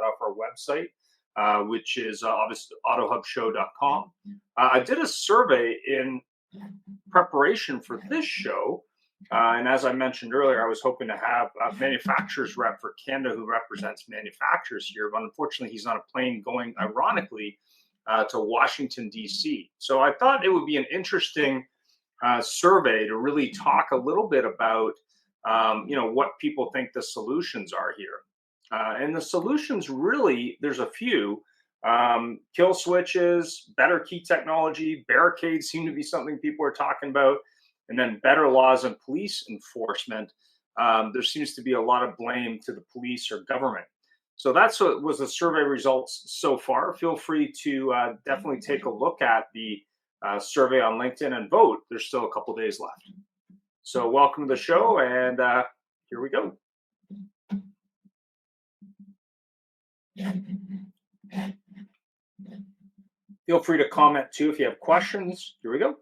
off our website, which is obviously autohubshow.com. I did a survey in preparation for this show. And as I mentioned earlier, I was hoping to have a manufacturers rep for Canada who represents manufacturers here, but unfortunately, he's on a plane going, ironically, to Washington, D.C. So I thought it would be an interesting survey to really talk a little bit about, what people think the solutions are here. And the solutions really, there's a few. Kill switches, better key technology, barricades seem to be something people are talking about, and then better laws and police enforcement. There seems to be a lot of blame to the police or government. So that's what was the survey results so far. Feel free to definitely take a look at the survey on LinkedIn and vote. There's still a couple days left. So welcome to the show, and here we go. Feel free to comment too if you have questions. Here we go.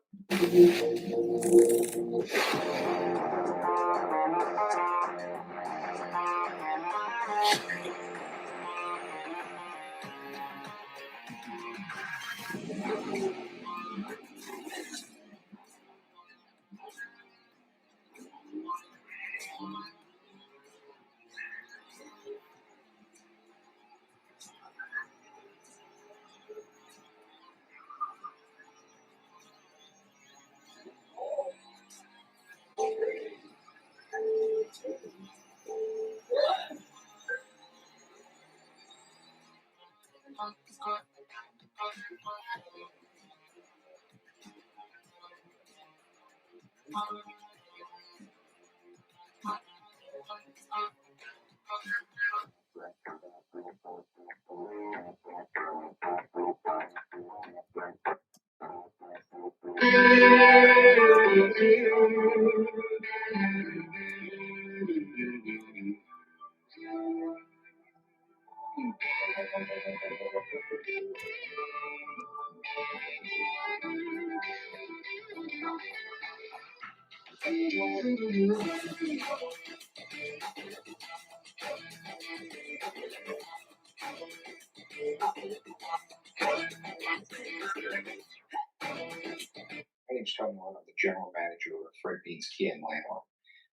My name's Tony Warren. I'm the general manager of Fred Bean's Kia in Lanark.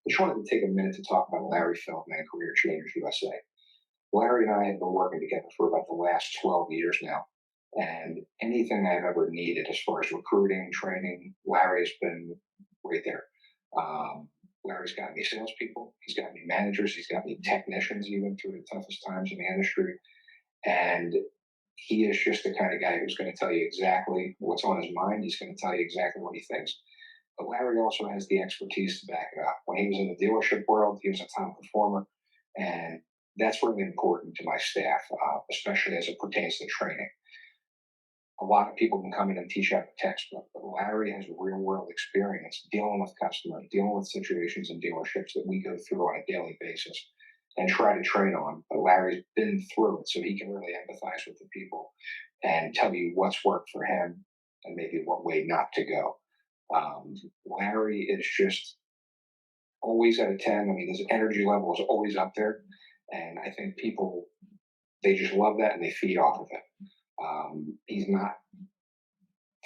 I just wanted to take a minute to talk about Larry Feldman, Career Changers USA. Larry and I have been working together for about the last 12 years now, and anything I've ever needed as far as recruiting, training, Larry's been right there. Larry's got me salespeople, he's got me managers, he's got me technicians even through the toughest times in the industry, and he is just the kind of guy who's going to tell you exactly what's on his mind. He's going to tell you exactly what he thinks. But Larry also has the expertise to back it up. When he was in the dealership world, he was a top performer. And that's really important to my staff, especially as it pertains to training. A lot of people can come in and teach out the textbook, but Larry has real world experience dealing with customers, dealing with situations in dealerships that we go through on a daily basis and try to train on. But Larry's been through it, so he can really empathize with the people and tell you what's worked for him and maybe what way not to go. Larry is just always at a 10. I mean, his energy level is always up there. And I think people, they just love that and they feed off of it. He's not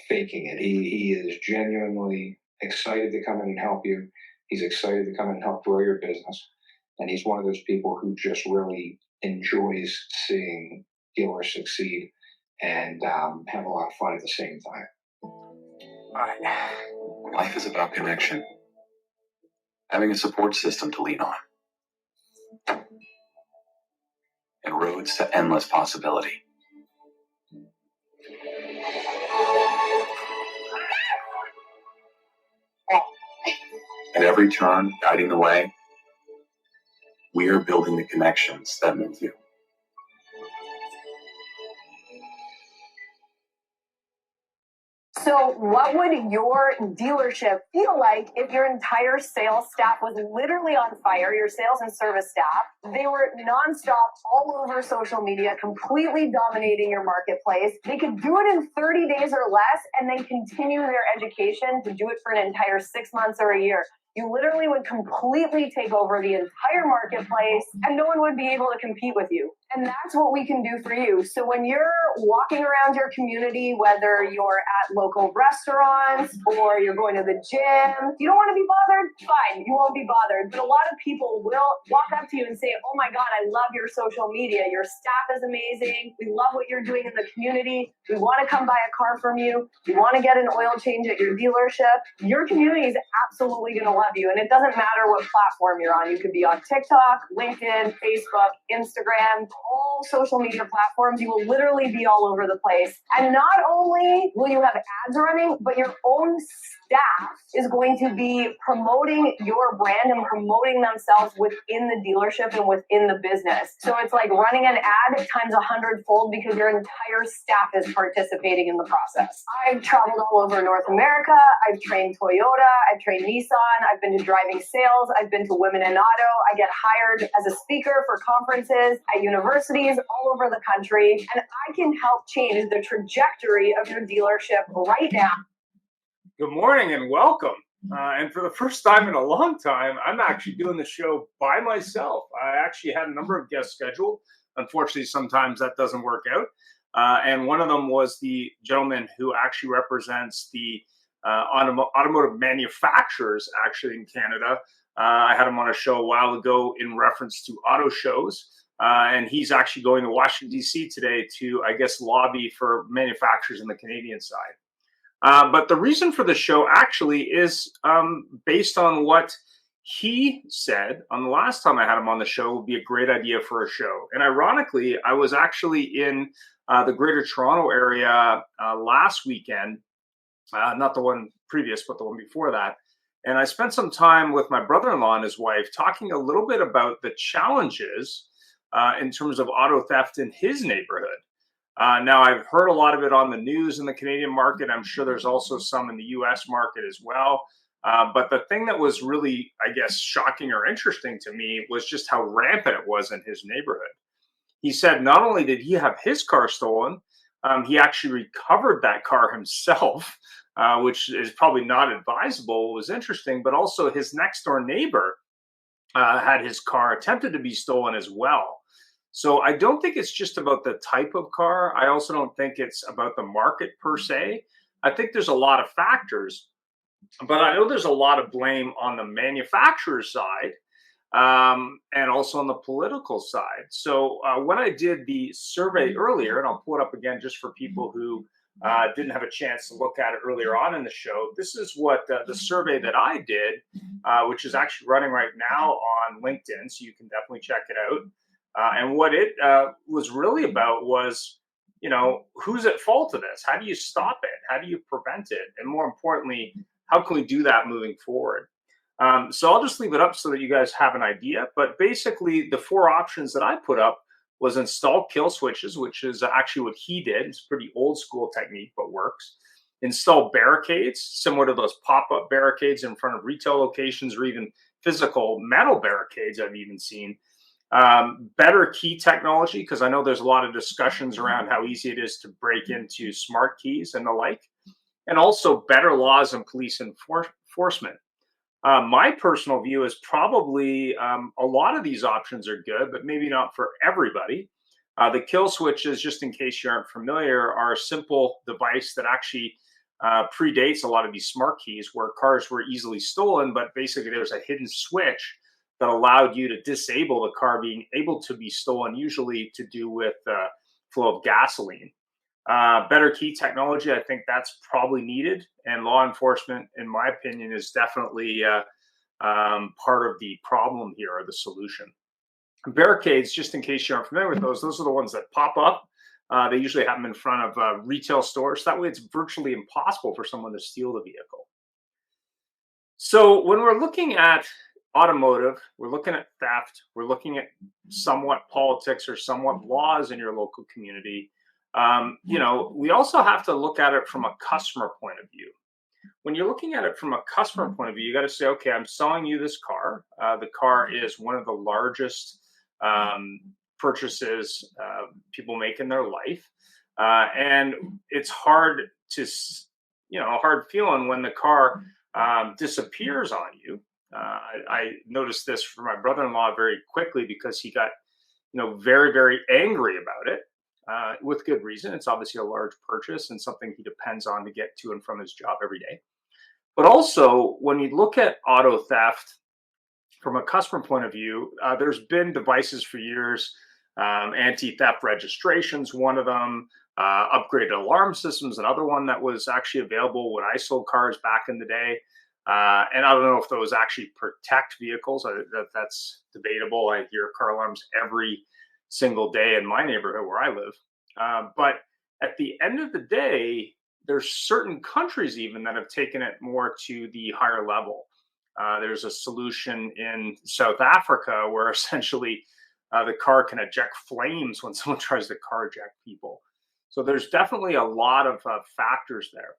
faking it. He is genuinely excited to come in and help you. He's excited to come in and help grow your business. And he's one of those people who just really enjoys seeing dealers succeed and have a lot of fun at the same time. Life is about connection. Having a support system to lean on. And roads to endless possibility. At every turn, guiding the way, we are building the connections that move you. So what would your dealership feel like if your entire sales staff was literally on fire, your sales and service staff? They were nonstop all over social media, completely dominating your marketplace. They could do it in 30 days or less and then continue their education to do it for an entire 6 months or a year. You literally would completely take over the entire marketplace and no one would be able to compete with you. And that's what we can do for you. So when you're walking around your community, whether you're at local restaurants or you're going to the gym, you don't want to be bothered? Fine, you won't be bothered. But a lot of people will walk up to you and say, oh my God, I love your social media. Your staff is amazing. We love what you're doing in the community. We want to come buy a car from you. We want to get an oil change at your dealership. Your community is absolutely going to love you. And it doesn't matter what platform you're on. You could be on TikTok, LinkedIn, Facebook, Instagram, all social media platforms. You will literally be all over the place. And not only will you have ads running, but your own staff is going to be promoting your brand and promoting themselves within the dealership and within the business. So it's like running an ad times 100-fold because your entire staff is participating in the process. I've traveled all over North America. I've trained Toyota. I've trained Nissan. I've been to driving sales. I've been to Women in Auto. I get hired as a speaker for conferences at universities all over the country. And I can help change the trajectory of your dealership right now. Good morning and welcome. And for the first time in a long time, I'm actually doing the show by myself. I actually had a number of guests scheduled. Unfortunately, sometimes that doesn't work out. And one of them was the gentleman who actually represents the automotive manufacturers actually in Canada. I had him on a show a while ago in reference to auto shows. And he's actually going to Washington, D.C. today to, I guess, lobby for manufacturers in the Canadian side. But the reason for the show actually is based on what he said on the last time I had him on the show would be a great idea for a show. And ironically, I was actually in the Greater Toronto area last weekend, not the one previous, but the one before that. And I spent some time with my brother-in-law and his wife talking a little bit about the challenges in terms of auto theft in his neighborhood. Now, I've heard a lot of it on the news in the Canadian market. I'm sure there's also some in the U.S. market as well. But the thing that was really, I guess, shocking or interesting to me was just how rampant it was in his neighborhood. He said not only did he have his car stolen, he actually recovered that car himself, which is probably not advisable. It was interesting, but also his next door neighbor had his car attempted to be stolen as well. So I don't think it's just about the type of car. I also don't think it's about the market per se. I think there's a lot of factors, but I know there's a lot of blame on the manufacturer side and also on the political side. So when I did the survey earlier, and I'll pull it up again just for people who didn't have a chance to look at it earlier on in the show, this is what the survey that I did, which is actually running right now on LinkedIn, so you can definitely check it out. And what it was really about was, you know, who's at fault of this? How do you stop it? How do you prevent it? And more importantly, how can we do that moving forward? So I'll just leave it up so that you guys have an idea. But basically, the four options that I put up was install kill switches, which is actually what he did. It's a pretty old school technique, but works. Install barricades, similar to those pop-up barricades in front of retail locations or even physical metal barricades I've even seen. Better key technology, because I know there's a lot of discussions around how easy it is to break into smart keys and the like, and also better laws and police enforcement. My personal view is probably a lot of these options are good, but maybe not for everybody. The kill switches, just in case you aren't familiar, are a simple device that actually predates a lot of these smart keys where cars were easily stolen, but basically there's a hidden switch that allowed you to disable the car being able to be stolen, usually to do with flow of gasoline. Better key technology, I think that's probably needed. And law enforcement, in my opinion, is definitely part of the problem here or the solution. Barricades, just in case you aren't familiar with those are the ones that pop up. They usually have them in front of retail stores. That way it's virtually impossible for someone to steal the vehicle. So when we're looking at automotive, we're looking at theft, we're looking at somewhat politics or somewhat laws in your local community. You know, we also have to look at it from a customer point of view. When you're looking at it from a customer point of view, you got to say, okay, I'm selling you this car. The car is one of the largest purchases people make in their life. And it's hard to, you know, a hard feeling when the car disappears on you. I noticed this for my brother-in-law very quickly because he got very, very angry about it, with good reason. It's obviously a large purchase and something he depends on to get to and from his job every day. But also, when you look at auto theft from a customer point of view, there's been devices for years. Anti-theft registration's one of them. Upgraded alarm systems, another one that was actually available when I sold cars back in the day. And I don't know if those actually protect vehicles. That's debatable. I hear car alarms every single day in my neighborhood where I live. But at the end of the day, there's certain countries even that have taken it more to the higher level. There's a solution in South Africa where essentially the car can eject flames when someone tries to carjack people. So there's definitely a lot of factors there.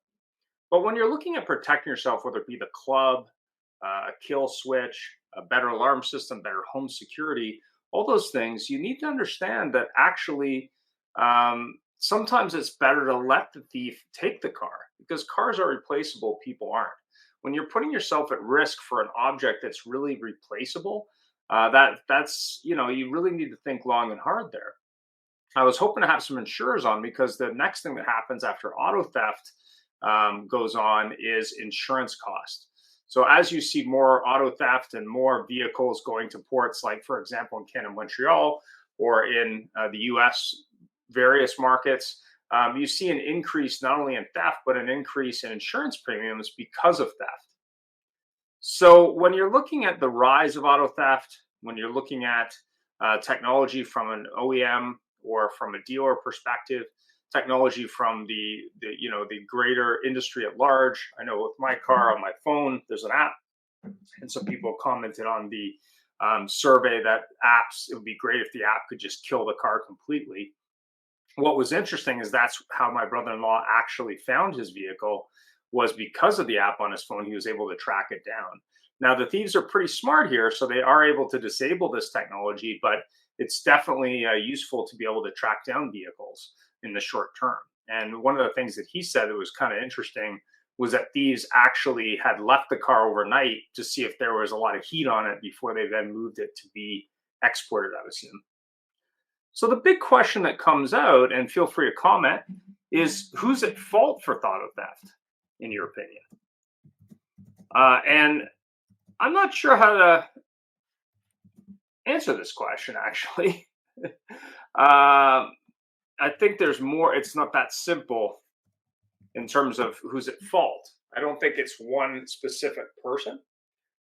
But when you're looking at protecting yourself, whether it be the club, a kill switch, a better alarm system, better home security, all those things, you need to understand that actually sometimes it's better to let the thief take the car because cars are replaceable, people aren't. When you're putting yourself at risk for an object that's really replaceable, that's you really need to think long and hard there. I was hoping to have some insurers on because the next thing that happens after auto theft goes on is insurance cost. So as you see more auto theft and more vehicles going to ports, like for example in Canada, Montreal, or in the U.S. various markets, you see an increase not only in theft but an increase in insurance premiums because of theft. So when you're looking at the rise of auto theft, when you're looking at technology from an OEM or from a dealer perspective, technology from the greater industry at large. I know with my car on my phone, there's an app, and some people commented on the survey that it would be great if the app could just kill the car completely. What was interesting is that's how my brother-in-law actually found his vehicle, was because of the app on his phone. He was able to track it down. Now, the thieves are pretty smart here, so they are able to disable this technology, but it's definitely useful to be able to track down vehicles in the short term. And one of the things that he said that was kind of interesting was that thieves actually had left the car overnight to see if there was a lot of heat on it before they then moved it to be exported, I assume. So the big question that comes out, and feel free to comment, is who's at fault for auto theft, in your opinion? And I'm not sure how to answer this question, actually. I think there's more. It's not that simple in terms of who's at fault. I don't think it's one specific person.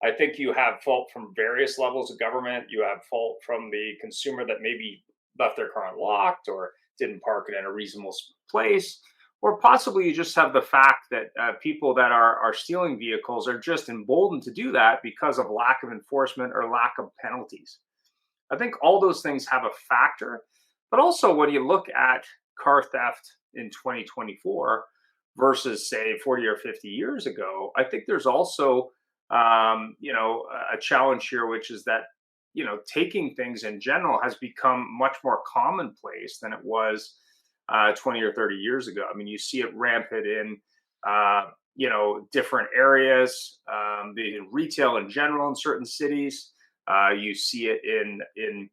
I think you have fault from various levels of government. You have fault from the consumer that maybe left their car unlocked or didn't park it in a reasonable place. Or possibly you just have the fact that people that are stealing vehicles are just emboldened to do that because of lack of enforcement or lack of penalties. I think all those things have a factor. But also when you look at car theft in 2024 versus say 40 or 50 years ago, I think there's also a challenge here, which is that taking things in general has become much more commonplace than it was 20 or 30 years ago. I mean, you see it rampant in different areas, in retail in general in certain cities. You see it in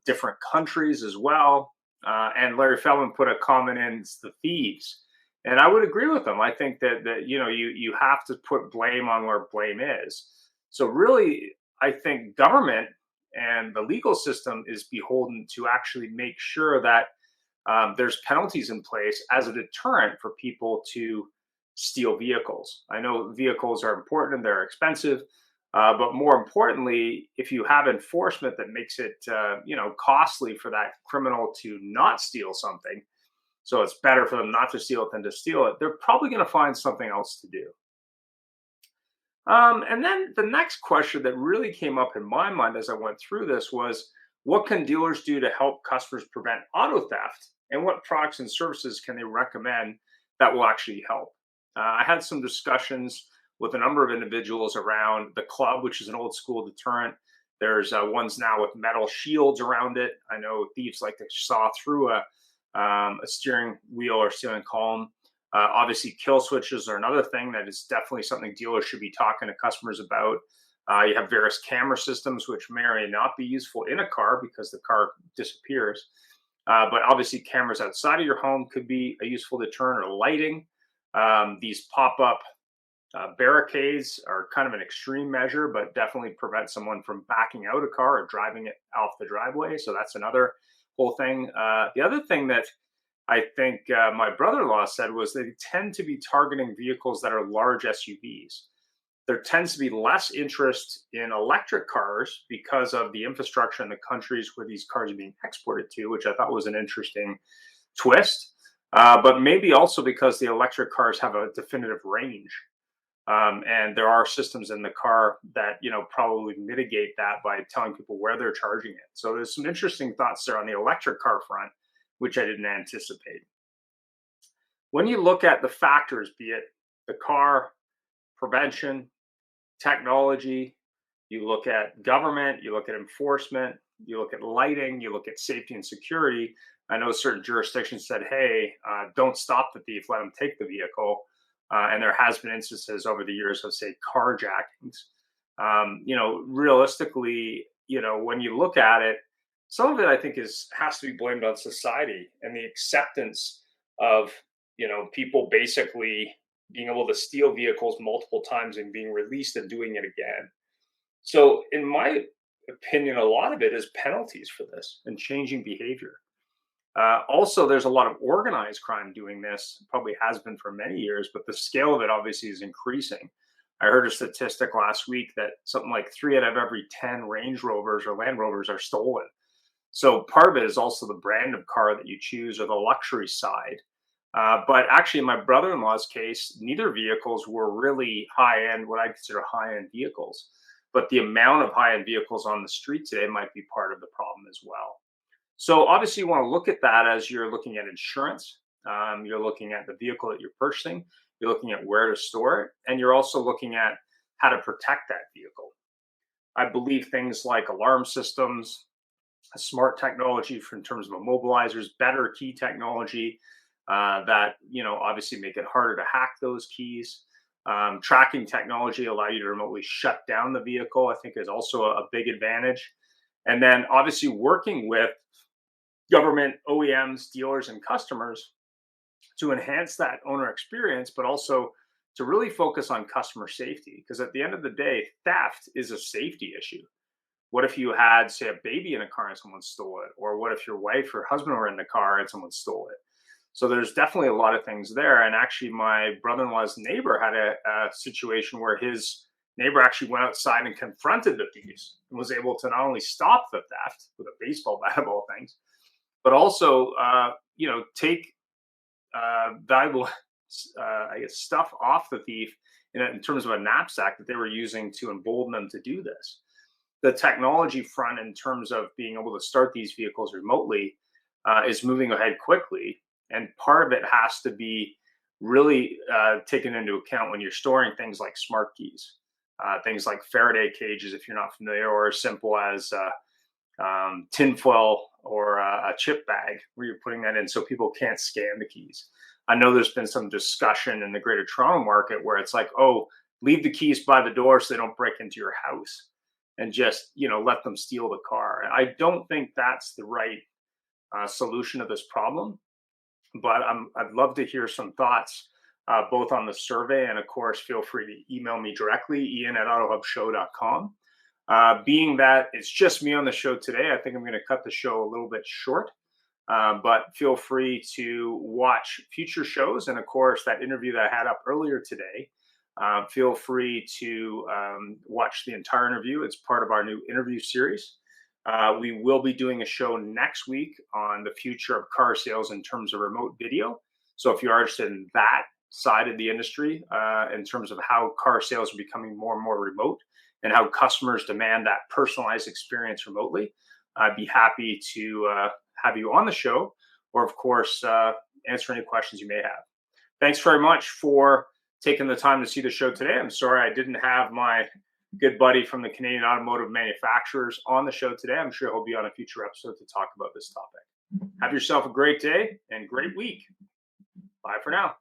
different countries as well. And Larry Feldman put a comment in, it's the thieves. And I would agree with him. I think that you have to put blame on where blame is. So really, I think government and the legal system is beholden to actually make sure that there's penalties in place as a deterrent for people to steal vehicles. I know vehicles are important and they're expensive, but more importantly, if you have enforcement that makes it costly for that criminal to not steal something, so it's better for them not to steal it than to steal it, they're probably going to find something else to do. And then the next question that really came up in my mind as I went through this was, what can dealers do to help customers prevent auto theft? And what products and services can they recommend that will actually help? I had some discussions with a number of individuals around the club, which is an old school deterrent. There's ones now with metal shields around it. I know thieves like to saw through a steering wheel or steering column. Obviously, kill switches are another thing that is definitely something dealers should be talking to customers about. You have various camera systems, which may or may not be useful in a car because the car disappears. But obviously, cameras outside of your home could be a useful deterrent, or lighting. These pop-up barricades are kind of an extreme measure, but definitely prevent someone from backing out a car or driving it off the driveway. So that's another whole thing. The other thing that I think my brother-in-law said was they tend to be targeting vehicles that are large SUVs. There tends to be less interest in electric cars because of the infrastructure in the countries where these cars are being exported to, which I thought was an interesting twist. But maybe also because the electric cars have a definitive range. And there are systems in the car that, probably mitigate that by telling people where they're charging it. So there's some interesting thoughts there on the electric car front, which I didn't anticipate. When you look at the factors, be it the car, prevention, technology, you look at government, you look at enforcement, you look at lighting, you look at safety and security. I know certain jurisdictions said, hey, don't stop the thief, let him take the vehicle. And there has been instances over the years of, say, carjackings. Realistically, when you look at it, some of it I think has to be blamed on society and the acceptance of, people basically being able to steal vehicles multiple times and being released and doing it again. So in my opinion, a lot of it is penalties for this and changing behavior. Also, there's a lot of organized crime doing this, probably has been for many years, but the scale of it obviously is increasing. I heard a statistic last week that something like 3 out of every 10 Range Rovers or Land Rovers are stolen. So part of it is also the brand of car that you choose or the luxury side. But actually, in my brother-in-law's case, neither vehicles were really high-end, what I consider high-end vehicles. But the amount of high-end vehicles on the street today might be part of the problem as well. So obviously, you want to look at that as you're looking at insurance. You're looking at the vehicle that you're purchasing. You're looking at where to store it. And you're also looking at how to protect that vehicle. I believe things like alarm systems, smart technology in terms of immobilizers, better key technology, that obviously make it harder to hack those keys. Tracking technology allow you to remotely shut down the vehicle, I think, is also a big advantage. And then obviously working with government, OEMs, dealers, and customers to enhance that owner experience, but also to really focus on customer safety. Because at the end of the day, theft is a safety issue. What if you had, say, a baby in a car and someone stole it? Or what if your wife or husband were in the car and someone stole it? So there's definitely a lot of things there. And actually, my brother-in-law's neighbor had a situation where his neighbor actually went outside and confronted the thieves and was able to not only stop the theft with a baseball bat of all things, but also, take valuable, stuff off the thief in terms of a knapsack that they were using to embolden them to do this. The technology front, in terms of being able to start these vehicles remotely, is moving ahead quickly. And part of it has to be really taken into account when you're storing things like smart keys, things like Faraday cages, if you're not familiar, or as simple as tinfoil or a chip bag where you're putting that in so people can't scan the keys. I know there's been some discussion in the Greater Toronto market where it's like, oh, leave the keys by the door so they don't break into your house and just, let them steal the car. I don't think that's the right solution to this problem, but I'd love to hear some thoughts both on the survey, and of course, feel free to email me directly, ian@autohubshow.com. Being that it's just me on the show today, I think I'm going to cut the show a little bit short, but feel free to watch future shows. And of course, that interview that I had up earlier today, feel free to watch the entire interview. It's part of our new interview series. We will be doing a show next week on the future of car sales in terms of remote video. So if you are interested in that side of the industry, in terms of how car sales are becoming more and more remote, and how customers demand that personalized experience remotely, I'd be happy to have you on the show, or of course, answer any questions you may have. Thanks very much for taking the time to see the show today. I'm sorry I didn't have my good buddy from the Canadian Automotive Manufacturers on the show today. I'm sure he'll be on a future episode to talk about this topic. Have yourself a great day and great week. Bye for now.